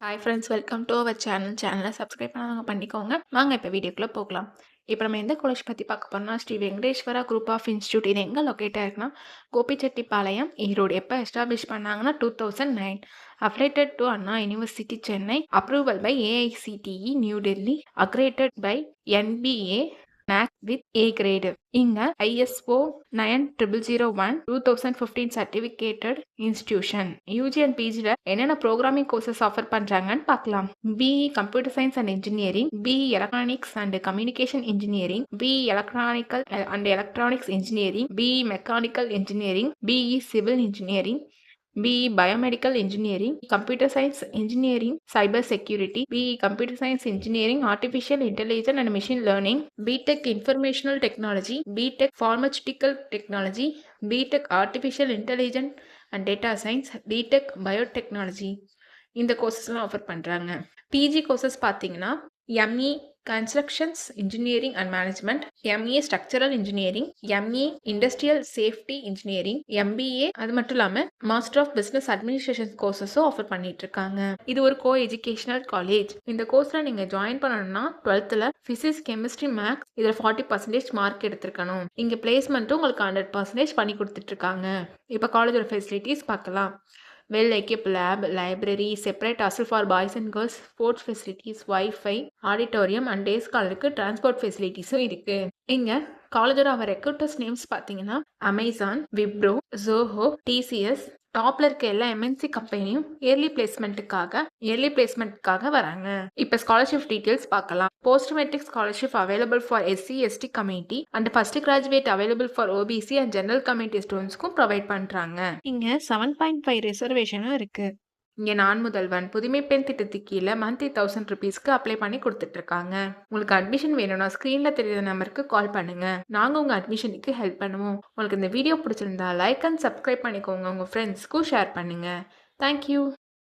Hi friends, welcome to our சேனலை subscribe பண்ணாதவங்க பண்ணிக்கோங்க. வாங்க இப்போ வீடியோக்குள்ளே போகலாம். இப்போ நம்ம எந்த காலேஜ் பற்றி பார்க்க போறோம்னா, Sri Venkateswara group of institute. இது எங்கே லொக்கேட் ஆயிருக்குன்னா, கோபிச்செட்டிப்பாளையம், ஈரோடு. எப்போ எஸ்டாப்ளிஷ் பண்ணாங்கன்னா 2009. Affiliated to Anna university Chennai. Approval by AICTE new Delhi. Accredited by NBA NAC with A grade. இங்க ISO 9001 2015 certificated institution. UG and PG என்னென்ன ப்ரோக்ராமிங் கோர்சஸ் ஆஃபர் பண்றாங்கன்னு பார்க்கலாம். BE computer science and engineering, BE electronics and communication engineering, BE electronical and electronics engineering, BE mechanical engineering, BE civil engineering, BE Biomedical Engineering, Computer Science Engineering, Cyber Security, BE Computer Science Engineering, Artificial Intelligence and Machine Learning, BTech Informational Technology, BTech Pharmaceutical Technology, BTech Artificial Intelligence and Data Science, BTech Biotechnology. இந்த கோர்சஸ்லாம் offer பண்ணுறாங்க. PG courses பார்த்தீங்கன்னா ME constructions engineering and management, ME structural engineering, ME industrial safety engineering, MBA, அது மட்டும் இல்லாமல் master of business administration கோர்சஸும் offer பண்ணிட்டு இருக்காங்க. இது ஒரு கோ எஜுகேஷனல் காலேஜ். இந்த கோர்ஸில் நீங்கள் ஜாயின் பண்ணணும்னா 12th ஃபிசிக்ஸ், கெமிஸ்ட்ரி, மேக்ஸ் இதில் 40% மார்க் எடுத்திருக்கணும். இங்கே பிளேஸ்மெண்ட்டும் உங்களுக்கு 100% பண்ணி கொடுத்துட்ருக்காங்க. இப்போ காலேஜோட ஃபெசிலிட்டிஸ் பார்க்கலாம். well-equipped lab, library, separate hostel for boys and girls, sports facilities, Wi-Fi, auditorium and day scholarக்கு transport facilitiesம் இருக்கு. இங்க காலேஜோட அவர் ரெக்ரூட்டர்ஸ் நேம்ஸ் பார்த்தீங்கன்னா அமேசான், விப்ரோ, ஜோஹோ, TCS, டாப்ல இருக்க எல்லா MNC கம்பெனியும் இயர்லி பிளேஸ்மெண்ட்டுக்காக வராங்க. இப்போ ஸ்காலர்ஷிப் டீட்டெயில்ஸ் பார்க்கலாம். Post matric scholarship available for SC/ST community and first graduate available for OBC and general community ஸ்டூடெண்ட்ஸ்க்கும் ப்ரொவைட் பண்றாங்க. இங்க 7.5 ரிசர்வேஷனும் இருக்கு. இங்கே நான் முதல்வன் புதுமை பெண் திட்டத்துக்கு கீழே மந்த்லி 1000 ருபீஸ்க்கு அப்ளை பண்ணி கொடுத்துட்டு இருக்காங்க. உங்களுக்கு அட்மிஷன் வேணும்னா ஸ்க்ரீன்ல தெரியுற நம்பருக்கு கால் பண்ணுங்க. நாங்கள் உங்கள் அட்மிஷனுக்கு ஹெல்ப் பண்ணுவோம். உங்களுக்கு இந்த வீடியோ பிடிச்சிருந்தா லைக் அண்ட் சப்ஸ்கிரைப் பண்ணிக்கோங்க. உங்கள் ஃப்ரெண்ட்ஸ்க்கும் ஷேர் பண்ணுங்க. தேங்க்யூ.